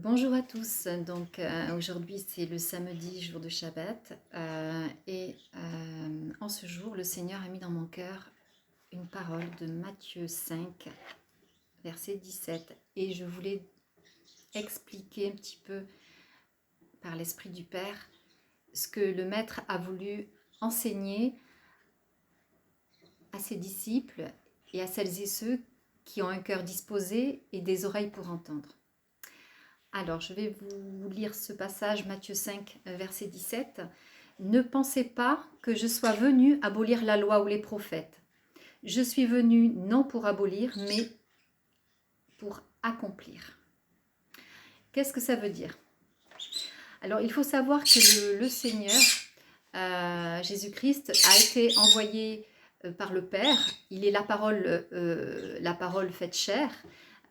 Bonjour à tous, donc aujourd'hui c'est le samedi, jour de Shabbat, en ce jour le Seigneur a mis dans mon cœur une parole de Matthieu 5, verset 17, et je voulais expliquer un petit peu par l'Esprit du Père ce que le Maître a voulu enseigner à ses disciples et à celles et ceux qui ont un cœur disposé et des oreilles pour entendre. Alors, je vais vous lire ce passage, Matthieu 5, verset 17. « Ne pensez pas que je sois venu abolir la loi ou les prophètes. Je suis venu non pour abolir, mais pour accomplir. » Qu'est-ce que ça veut dire? Alors, il faut savoir que le Seigneur, Jésus-Christ, a été envoyé par le Père. Il est la parole faite chair.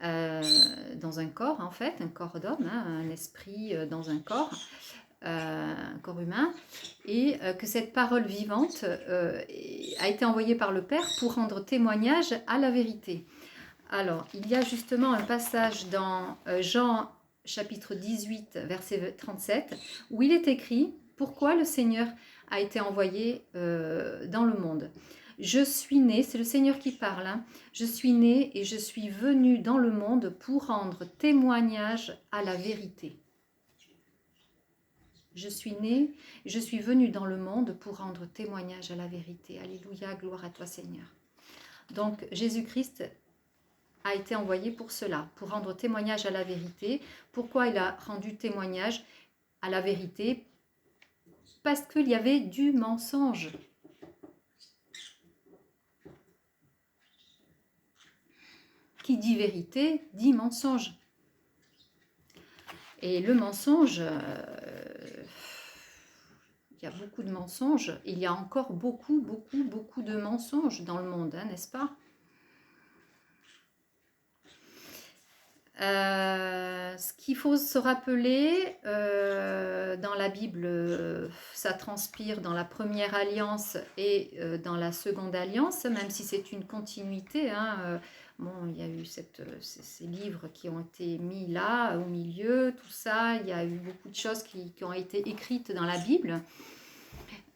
Dans un corps en fait, un corps d'homme, un esprit dans un corps humain, et que cette parole vivante a été envoyée par le Père pour rendre témoignage à la vérité. Alors, il y a justement un passage dans Jean chapitre 18, verset 37, où il est écrit « Pourquoi le Seigneur a été envoyé dans le monde ?» Je suis né, c'est le Seigneur qui parle, je suis né et je suis venu dans le monde pour rendre témoignage à la vérité. Je suis né, je suis venu dans le monde pour rendre témoignage à la vérité. Alléluia, gloire à toi Seigneur. Donc Jésus-Christ a été envoyé pour cela, pour rendre témoignage à la vérité. Pourquoi il a rendu témoignage à la vérité? Parce qu'il y avait du mensonge. Qui dit vérité, dit mensonge. Et le mensonge, il y a beaucoup de mensonges. Il y a encore beaucoup de mensonges dans le monde, n'est-ce pas? Ce qu'il faut se rappeler, dans la Bible, ça transpire dans la première alliance et dans la seconde alliance, même si c'est une continuité. Bon, il y a eu ces livres qui ont été mis là, au milieu, tout ça. Il y a eu beaucoup de choses qui ont été écrites dans la Bible.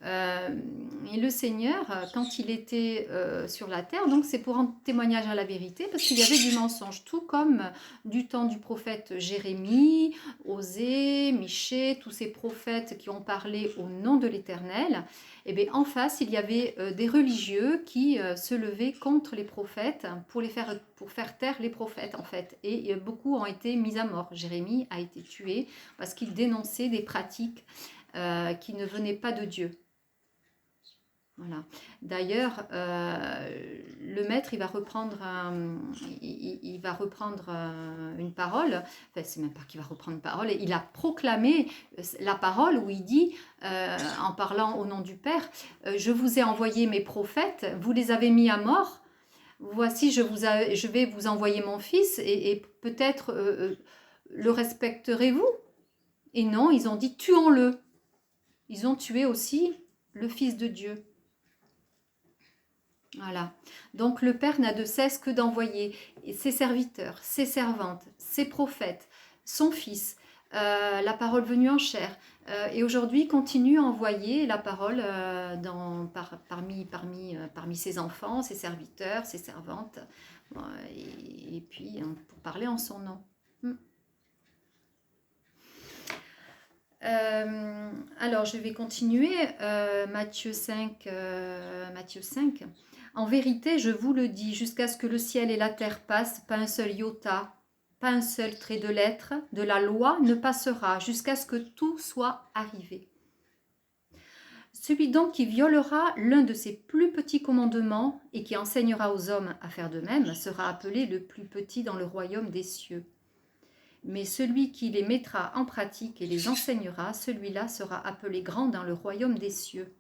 Et le Seigneur, quand il était sur la terre, donc c'est pour rendre témoignage à la vérité, parce qu'il y avait du mensonge, tout comme du temps du prophète Jérémie, Osée, Michée, tous ces prophètes qui ont parlé au nom de l'Éternel. Et bien en face, il y avait des religieux qui se levaient contre les prophètes pour faire taire les prophètes en fait. Et beaucoup ont été mis à mort. Jérémie a été tué parce qu'il dénonçait des pratiques qui ne venaient pas de Dieu. Voilà. D'ailleurs, le maître, il va reprendre une parole. Enfin, c'est même pas qu'il va reprendre une parole. Il a proclamé la parole où il dit, en parlant au nom du Père, je vous ai envoyé mes prophètes, vous les avez mis à mort. Voici, je vais vous envoyer mon fils et peut-être le respecterez-vous. Et non, ils ont dit tuons-le. Ils ont tué aussi le Fils de Dieu. Voilà. Donc le Père n'a de cesse que d'envoyer ses serviteurs, ses servantes, ses prophètes, son Fils, la parole venue en chair. Et aujourd'hui, continue à envoyer la parole parmi ses enfants, ses serviteurs, ses servantes, et puis pour parler en son nom. Alors, je vais continuer. Matthieu 5. En vérité, je vous le dis, jusqu'à ce que le ciel et la terre passent, pas un seul iota, pas un seul trait de lettre de la loi ne passera, jusqu'à ce que tout soit arrivé. Celui donc qui violera l'un de ces plus petits commandements et qui enseignera aux hommes à faire de même sera appelé le plus petit dans le royaume des cieux. Mais celui qui les mettra en pratique et les enseignera, celui-là sera appelé grand dans le royaume des cieux.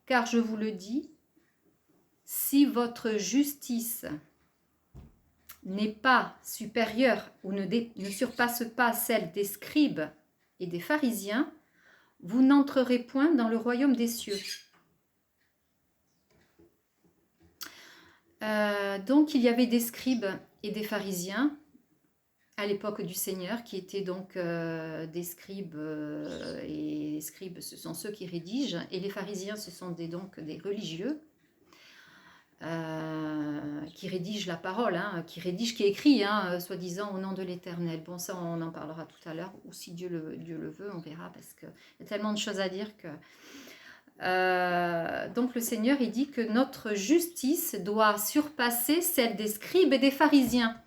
Car je vous le dis, si votre justice n'est pas supérieure ou ne surpasse pas celle des scribes et des pharisiens, vous n'entrerez point dans le royaume des cieux. Donc il y avait des scribes et des pharisiens à l'époque du Seigneur, qui étaient donc des scribes, et les scribes, ce sont ceux qui rédigent, et les pharisiens, ce sont donc des religieux, qui rédigent la parole, hein, qui écrit, hein, soi-disant au nom de l'Éternel. Bon, ça, on en parlera tout à l'heure, ou si Dieu le veut, on verra, parce qu'il y a tellement de choses à dire que... donc le Seigneur, il dit que notre justice doit surpasser celle des scribes et des pharisiens.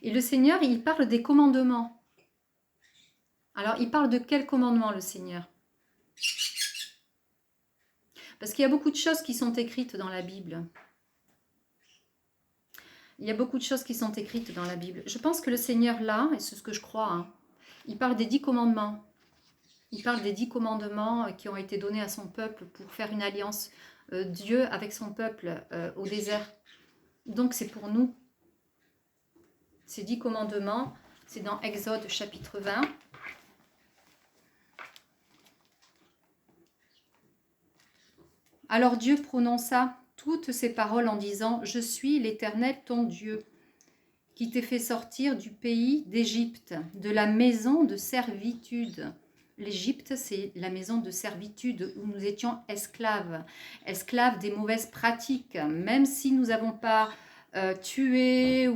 Et le Seigneur, il parle des commandements. Alors, il parle de quel commandement, le Seigneur? Parce qu'il y a beaucoup de choses qui sont écrites dans la Bible. Il y a beaucoup de choses qui sont écrites dans la Bible. Je pense que le Seigneur, là, et c'est ce que je crois, hein, il parle des 10 commandements. Il parle des 10 commandements qui ont été donnés à son peuple pour faire une alliance, Dieu avec son peuple au désert. Donc, c'est pour nous. Ces 10 commandements, c'est dans Exode chapitre 20. Alors Dieu prononça toutes ces paroles en disant « Je suis l'Éternel ton Dieu, qui t'ai fait sortir du pays d'Égypte, de la maison de servitude. » L'Égypte, c'est la maison de servitude où nous étions esclaves, esclaves des mauvaises pratiques, même si nous n'avons pas tué,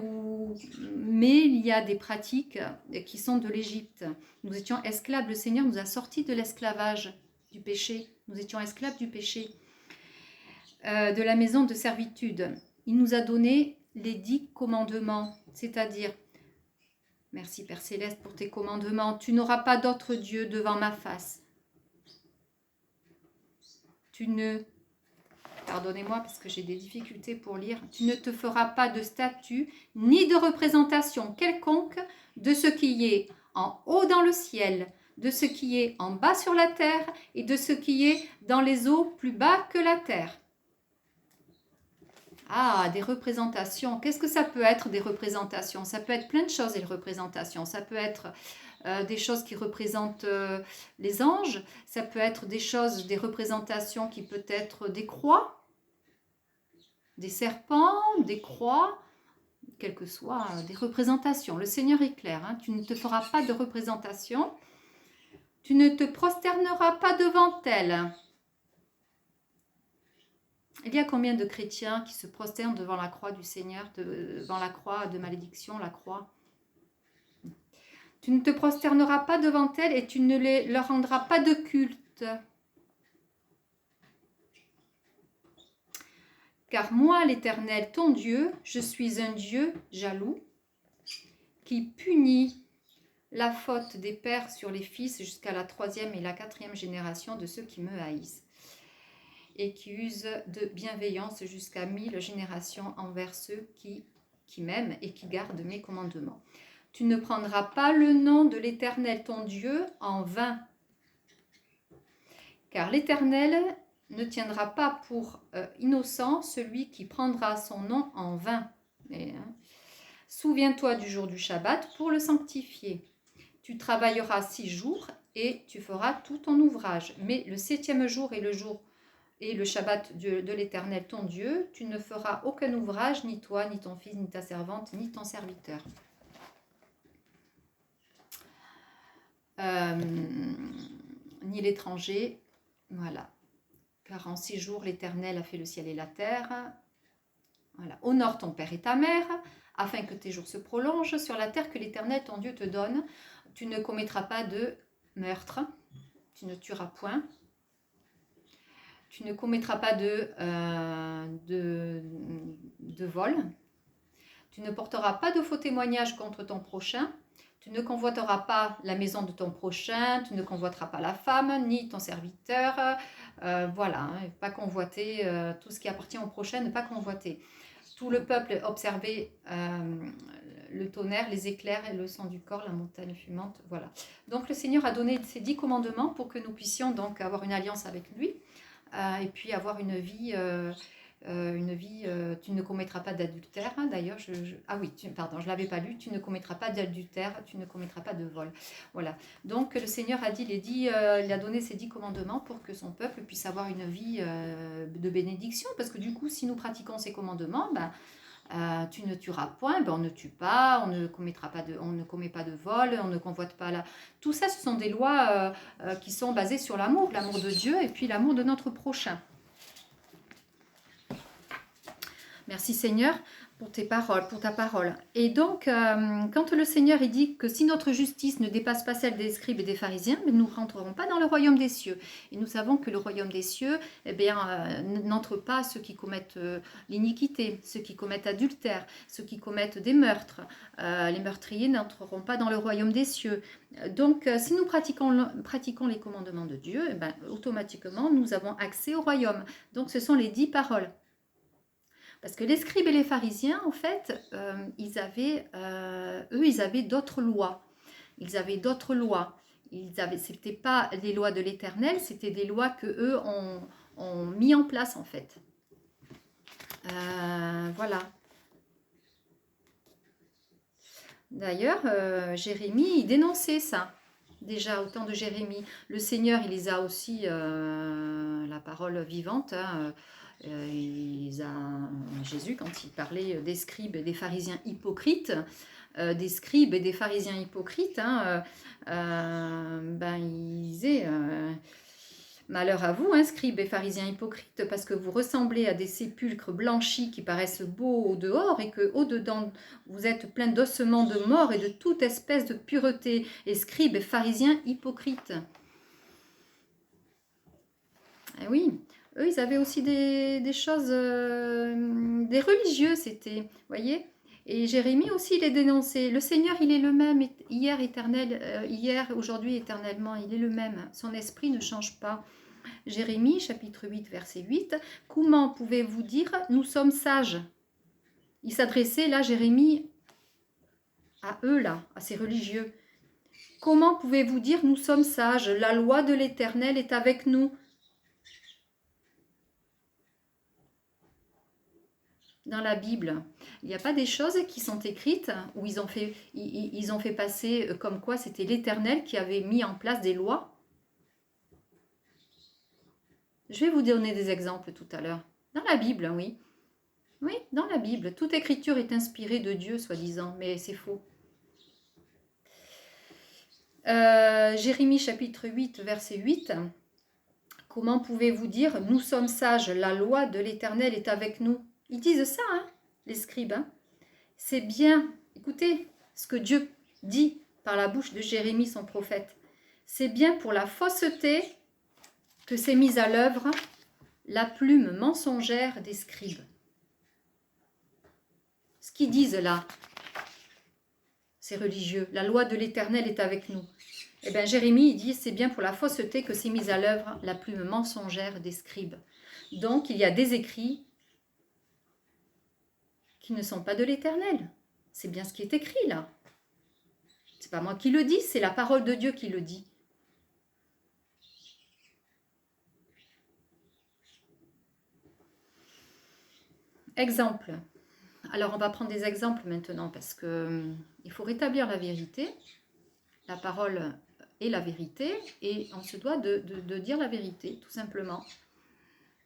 mais il y a des pratiques qui sont de l'Égypte. Nous étions esclaves, le Seigneur nous a sortis de l'esclavage du péché, nous étions esclaves du péché. De la maison de servitude. Il nous a donné les 10 commandements, c'est-à-dire, merci Père Céleste pour tes commandements, tu n'auras pas d'autre Dieu devant ma face. Tu ne, pardonnez-moi parce que j'ai des difficultés pour lire, tu ne te feras pas de statue ni de représentation quelconque de ce qui est en haut dans le ciel, de ce qui est en bas sur la terre et de ce qui est dans les eaux plus bas que la terre. Ah, des représentations. Qu'est-ce que ça peut être, des représentations? Ça peut être plein de choses, les représentations. Ça peut être des choses qui représentent les anges. Ça peut être des choses, des représentations qui peuvent être des croix, des serpents, des croix, quelles que soient des représentations. Le Seigneur est clair, hein, tu ne te feras pas de représentation. Tu ne te prosterneras pas devant elles. Il y a combien de chrétiens qui se prosternent devant la croix du Seigneur, devant la croix de malédiction, la croix? Tu ne te prosterneras pas devant elles et tu ne leur rendras pas de culte. Car moi, l'Éternel, ton Dieu, je suis un Dieu jaloux, qui punit la faute des pères sur les fils jusqu'à la 3e et la 4e génération de ceux qui me haïssent, et qui use de bienveillance jusqu'à 1000 générations envers ceux qui m'aiment et qui gardent mes commandements. Tu ne prendras pas le nom de l'Éternel ton Dieu en vain, car l'Éternel ne tiendra pas pour innocent celui qui prendra son nom en vain. Souviens-toi du jour du Shabbat pour le sanctifier. Tu travailleras 6 jours et tu feras tout ton ouvrage, mais le 7e jour est le jour et le Shabbat de l'Éternel ton Dieu, tu ne feras aucun ouvrage, ni toi, ni ton fils, ni ta servante, ni ton serviteur. Ni l'étranger, voilà. Car en 6 jours, l'Éternel a fait le ciel et la terre. Voilà. Honore ton père et ta mère, afin que tes jours se prolongent sur la terre que l'Éternel ton Dieu te donne. Tu ne commettras pas de meurtre, tu ne tueras point. Tu ne commettras pas de vol. Tu ne porteras pas de faux témoignages contre ton prochain. Tu ne convoiteras pas la maison de ton prochain. Tu ne convoiteras pas la femme, ni ton serviteur. Voilà, hein, pas convoiter tout ce qui appartient au prochain, ne pas convoiter. Tout le peuple observait le tonnerre, les éclairs et le son du corps, la montagne fumante. Voilà. Donc le Seigneur a donné ces 10 commandements pour que nous puissions donc avoir une alliance avec lui. Et puis avoir une vie, tu ne commettras pas d'adultère. D'ailleurs, ah oui, pardon, je ne l'avais pas lu, tu ne commettras pas d'adultère, tu ne commettras pas de vol. Voilà. Donc le Seigneur a dit, il a donné ces 10 commandements pour que son peuple puisse avoir une vie de bénédiction. Parce que du coup, si nous pratiquons ces commandements, tu ne tueras point, ben on ne tue pas, on ne commet pas de vol, on ne convoite pas la... Tout ça, ce sont des lois qui sont basées sur l'amour de Dieu et puis l'amour de notre prochain. Merci Seigneur pour tes paroles, pour ta parole. Et donc, quand le Seigneur il dit que si notre justice ne dépasse pas celle des scribes et des pharisiens, nous ne rentrerons pas dans le royaume des cieux. Et nous savons que le royaume des cieux, eh bien, n'entre pas ceux qui commettent l'iniquité, ceux qui commettent adultère, ceux qui commettent des meurtres. Les meurtriers n'entreront pas dans le royaume des cieux. Donc, si nous pratiquons les commandements de Dieu, eh bien, automatiquement, nous avons accès au royaume. Donc, ce sont les 10 paroles. Parce que les scribes et les pharisiens, en fait, ils avaient d'autres lois. Ils avaient d'autres lois. C'était pas des lois de l'Éternel, c'était des lois que eux ont mis en place, en fait. Voilà. D'ailleurs, Jérémie, il dénonçait ça. Déjà, au temps de Jérémie. Le Seigneur, il les a aussi, la parole vivante, hein, Jésus, quand il parlait des scribes et des pharisiens hypocrites, il disait malheur à vous, hein, scribes et pharisiens hypocrites, parce que vous ressemblez à des sépulcres blanchis qui paraissent beaux au dehors et que au dedans vous êtes pleins d'ossements de mort et de toute espèce de pureté, et scribes et pharisiens hypocrites. Eh oui. Eux, ils avaient aussi des choses, des religieux, c'était, voyez. Et Jérémie aussi, il est dénoncé. Le Seigneur, il est le même, hier, aujourd'hui, éternellement, il est le même. Son esprit ne change pas. Jérémie, chapitre 8, verset 8. Comment pouvez-vous dire, nous sommes sages? Il s'adressait, là, Jérémie, à eux, là, à ces religieux. Comment pouvez-vous dire, nous sommes sages? La loi de l'Éternel est avec nous. Dans la Bible, il n'y a pas des choses qui sont écrites où ils ont fait passer comme quoi c'était l'Éternel qui avait mis en place des lois. Je vais vous donner des exemples tout à l'heure. Dans la Bible, oui. Oui, dans la Bible. Toute écriture est inspirée de Dieu, soi-disant, mais c'est faux. Jérémie chapitre 8, verset 8. Comment pouvez-vous dire, nous sommes sages, la loi de l'Éternel est avec nous? Ils disent ça, hein, les scribes. Hein. C'est bien, écoutez, ce que Dieu dit par la bouche de Jérémie, son prophète. C'est bien pour la fausseté que s'est mise à l'œuvre la plume mensongère des scribes. Ce qu'ils disent là, ces religieux, la loi de l'Éternel est avec nous. Eh bien, Jérémie, il dit, c'est bien pour la fausseté que s'est mise à l'œuvre la plume mensongère des scribes. Donc, il y a des écrits qui ne sont pas de l'Éternel. C'est bien ce qui est écrit là. C'est pas moi qui le dis, c'est la parole de Dieu qui le dit. Exemple. Alors on va prendre des exemples maintenant parce que il faut rétablir la vérité. La parole est la vérité et on se doit de dire la vérité, tout simplement.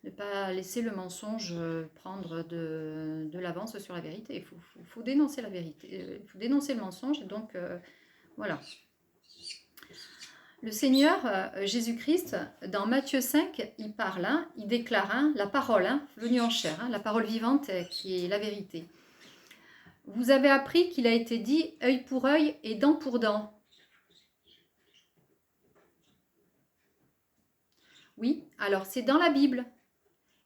Ne pas laisser le mensonge prendre de l'avance sur la vérité. Il faut dénoncer la vérité, il faut dénoncer le mensonge. Donc, voilà. Le Seigneur Jésus-Christ, dans Matthieu 5, il parle, hein, il déclare hein, la parole venue en chair, hein, la parole vivante qui est la vérité. Vous avez appris qu'il a été dit œil pour œil et dent pour dent. Oui, alors c'est dans la Bible.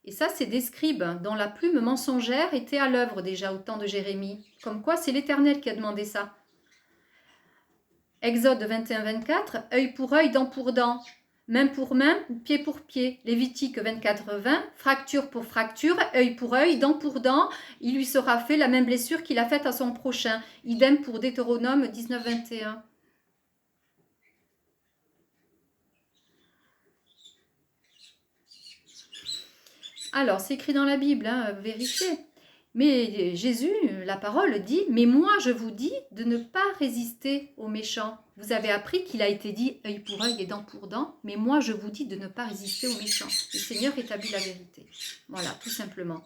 Et ça, c'est des scribes dont la plume mensongère était à l'œuvre déjà au temps de Jérémie. Comme quoi, c'est l'Éternel qui a demandé ça. Exode 21-24, œil pour œil, dent pour dent, main pour main, pied pour pied. Lévitique 24-20, fracture pour fracture, œil pour œil, dent pour dent, il lui sera fait la même blessure qu'il a faite à son prochain. Idem pour Deutéronome 19-21. Alors, c'est écrit dans la Bible, hein, vérifiez. Mais Jésus, la parole dit, mais moi je vous dis de ne pas résister aux méchants. Vous avez appris qu'il a été dit œil pour œil et dent pour dent, mais moi je vous dis de ne pas résister aux méchants. Le Seigneur établit la vérité. Voilà, tout simplement.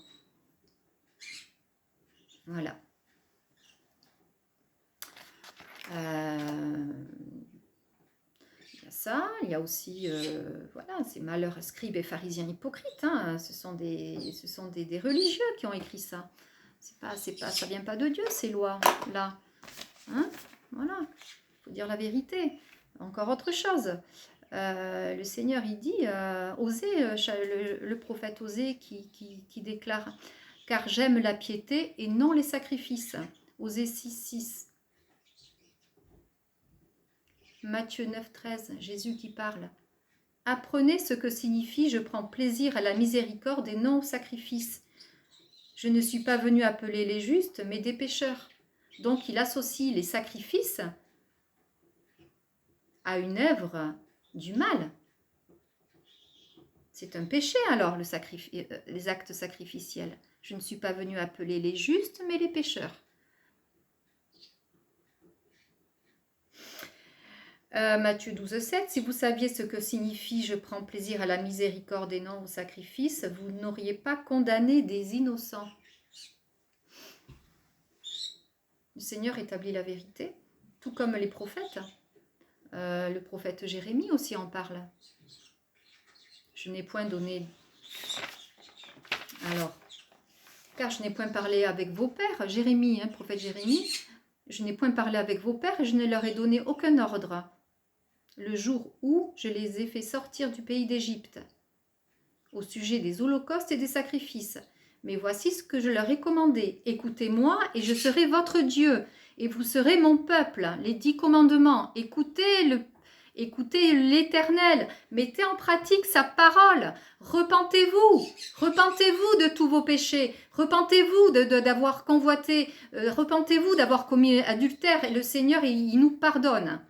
Voilà. Il y a ça, il y a aussi, voilà, ces malheurs scribes et pharisiens hypocrites, hein, ce sont des religieux qui ont écrit ça. Ça vient pas de Dieu, ces lois-là. Hein, voilà, il faut dire la vérité. Encore autre chose. Le Seigneur, il dit, Osée, le prophète Osée qui déclare « Car j'aime la piété et non les sacrifices ». Osée 6,6. Matthieu 9,13, Jésus qui parle. Apprenez ce que signifie « Je prends plaisir à la miséricorde et non au sacrifice ». Je ne suis pas venu appeler les justes, mais des pécheurs. Donc il associe les sacrifices à une œuvre du mal. C'est un péché alors, les actes sacrificiels. Je ne suis pas venu appeler les justes, mais les pécheurs. Matthieu 12,7, si vous saviez ce que signifie « Je prends plaisir à la miséricorde et non au sacrifice », vous n'auriez pas condamné des innocents. Le Seigneur établit la vérité, tout comme les prophètes. Le prophète Jérémie aussi en parle. Je n'ai point donné... Alors, car je n'ai point parlé avec vos pères, Jérémie, prophète Jérémie, je n'ai point parlé avec vos pères et je ne leur ai donné aucun ordre. Le jour où je les ai fait sortir du pays d'Égypte, au sujet des holocaustes et des sacrifices. Mais voici ce que je leur ai commandé. Écoutez-moi et je serai votre Dieu, et vous serez mon peuple. Les 10 commandements. Écoutez l'Éternel. Mettez en pratique sa parole. Repentez-vous. Repentez-vous de tous vos péchés. Repentez-vous d'avoir convoité. Repentez-vous d'avoir commis adultère. Et le Seigneur, il nous pardonne.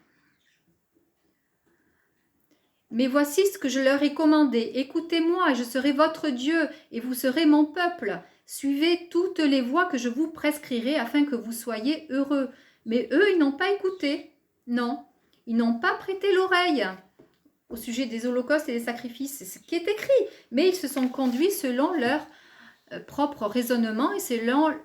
Mais voici ce que je leur ai commandé. Écoutez-moi, et je serai votre Dieu, et vous serez mon peuple. Suivez toutes les voies que je vous prescrirai, afin que vous soyez heureux. Mais eux, ils n'ont pas écouté. Non, ils n'ont pas prêté l'oreille au sujet des holocaustes et des sacrifices. C'est ce qui est écrit. Mais ils se sont conduits selon leur propre raisonnement et selon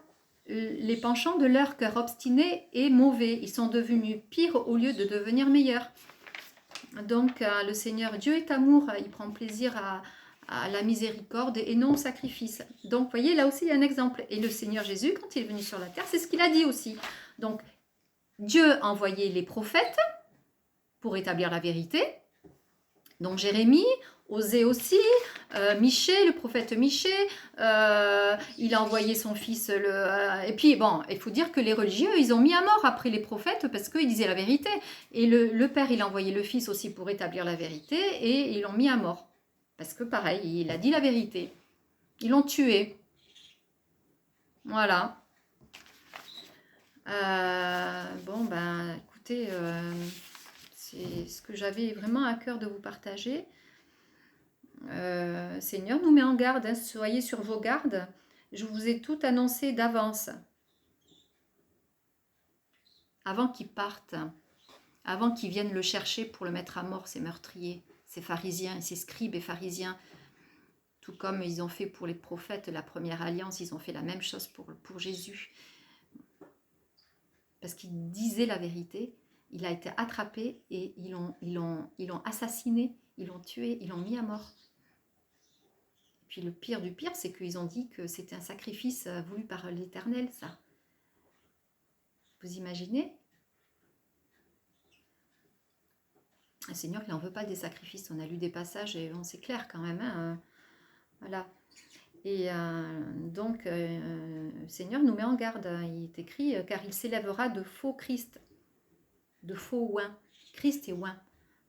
les penchants de leur cœur obstiné et mauvais. Ils sont devenus pires au lieu de devenir meilleurs. Donc, le Seigneur, Dieu est amour, il prend plaisir à la miséricorde et non au sacrifice. Donc, vous voyez, là aussi, il y a un exemple. Et le Seigneur Jésus, quand il est venu sur la terre, c'est ce qu'il a dit aussi. Donc, Dieu a envoyé les prophètes pour établir la vérité. Donc, Jérémie, Osée aussi, Michée, le prophète Michée, il a envoyé son fils. Et puis, bon, il faut dire que les religieux, ils ont mis à mort après les prophètes parce qu'ils disaient la vérité. Et le père, il a envoyé le fils aussi pour établir la vérité et ils l'ont mis à mort. Parce que pareil, il a dit la vérité. Ils l'ont tué. Voilà. Bon, ben, écoutez, c'est ce que j'avais vraiment à cœur de vous partager. Seigneur nous met en garde, hein, soyez sur vos gardes. Je vous ai tout annoncé d'avance. Avant qu'ils partent, avant qu'ils viennent le chercher pour le mettre à mort, ces meurtriers, ces pharisiens, ces scribes et pharisiens, tout comme ils ont fait pour les prophètes, la première alliance, ils ont fait la même chose pour Jésus. Parce qu'il disait la vérité, il a été attrapé et ils l'ont assassiné, ils l'ont tué, ils l'ont mis à mort. Puis le pire du pire, c'est qu'ils ont dit que c'était un sacrifice voulu par l'Éternel, ça. Vous imaginez? Le Seigneur, il n'en veut pas des sacrifices. On a lu des passages et c'est clair quand même. Hein, voilà. Et donc, le Seigneur nous met en garde. Il est écrit, car il s'élèvera de faux Christ, de faux oins. Christ est oint,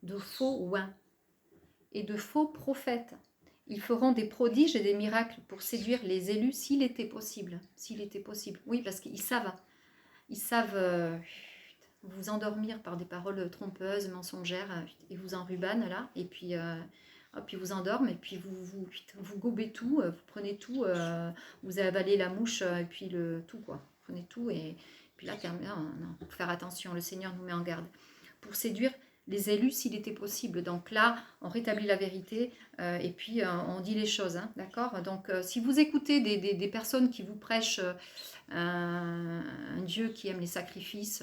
de faux oins et de faux prophètes. Ils feront des prodiges et des miracles pour séduire les élus s'il était possible. S'il était possible. Oui, parce qu'ils savent vous endormir par des paroles trompeuses, mensongères, et vous enrubanent là, et puis vous endorment, et puis vous gobez tout, vous prenez tout, vous avalez la mouche, et puis tout quoi. Vous prenez tout, et puis là, non, faut faire attention, le Seigneur nous met en garde. Pour séduire les élus s'il était possible. Donc là, on rétablit la vérité et puis on dit les choses, hein, d'accord? Donc si vous écoutez des personnes qui vous prêchent un Dieu qui aime les sacrifices,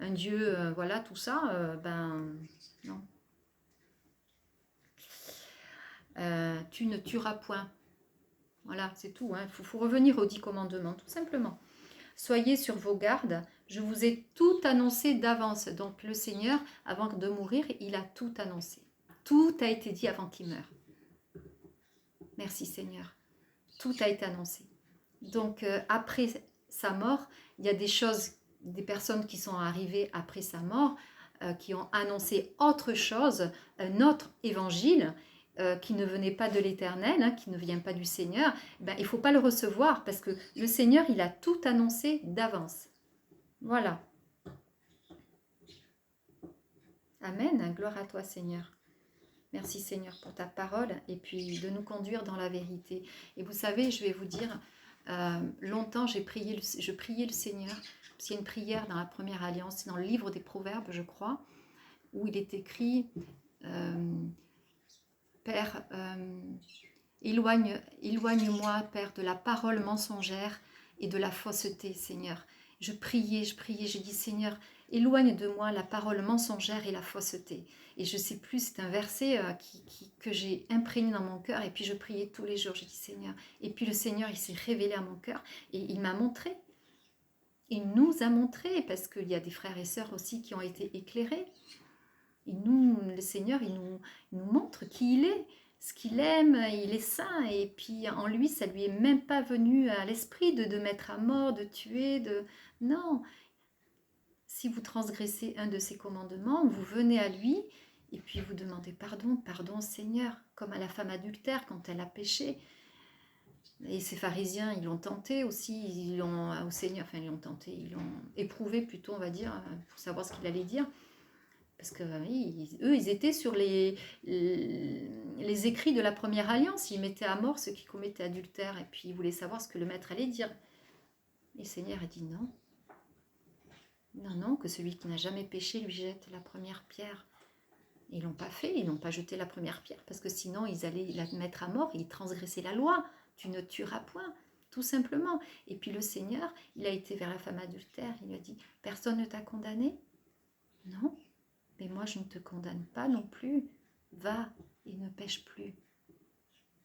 un Dieu, voilà, tout ça, ben non. Tu ne tueras point. Voilà, c'est tout. Il faut revenir aux 10 commandements, tout simplement. Soyez sur vos gardes, je vous ai tout annoncé d'avance. Donc le Seigneur, avant de mourir, il a tout annoncé. Tout a été dit avant qu'il meure. Merci Seigneur. Tout a été annoncé. Donc après sa mort, il y a des choses, des personnes qui sont arrivées après sa mort, qui ont annoncé autre chose, un autre évangile, qui ne venait pas de l'Éternel, hein, qui ne vient pas du Seigneur. Ben, il ne faut pas le recevoir parce que le Seigneur, il a tout annoncé d'avance. Voilà. Amen. Gloire à toi, Seigneur. Merci, Seigneur, pour ta parole et puis de nous conduire dans la vérité. Et vous savez, je vais vous dire, longtemps, je priais le Seigneur. Parce qu'il y a une prière dans la première alliance, c'est dans le livre des Proverbes, je crois, où il est écrit Père, éloigne-moi, Père, de la parole mensongère et de la fausseté, Seigneur. Je priais, j'ai dit, Seigneur, éloigne de moi la parole mensongère et la fausseté. Et je ne sais plus, c'est un verset que j'ai imprégné dans mon cœur. Et puis je priais tous les jours, j'ai dit, Seigneur. Et puis le Seigneur, il s'est révélé à mon cœur et il m'a montré. Il nous a montré, parce qu'il y a des frères et sœurs aussi qui ont été éclairés. Le Seigneur, il nous montre qui il est, ce qu'il aime, il est saint, et puis en lui, ça lui est même pas venu à l'esprit de mettre à mort, de tuer, Non, si vous transgressez un de ses commandements, vous venez à lui, et puis vous demandez pardon, pardon Seigneur, comme à la femme adultère quand elle a péché. Et ces pharisiens, ils l'ont tenté aussi, ils l'ont tenté, ils l'ont éprouvé plutôt, on va dire, pour savoir ce qu'il allait dire. Parce que eux, ils étaient sur les écrits de la première alliance. Ils mettaient à mort ceux qui commettaient adultère. Et puis, ils voulaient savoir ce que le maître allait dire. Et le Seigneur a dit non. Non, non, que celui qui n'a jamais péché lui jette la première pierre. Et ils ne l'ont pas fait. Ils n'ont pas jeté la première pierre. Parce que sinon, ils allaient la mettre à mort et ils transgressaient la loi. Tu ne tueras point. Tout simplement. Et puis le Seigneur, il a été vers la femme adultère. Il lui a dit, personne ne t'a condamné? Non. Mais moi, je ne te condamne pas non plus. Va et ne pêche plus.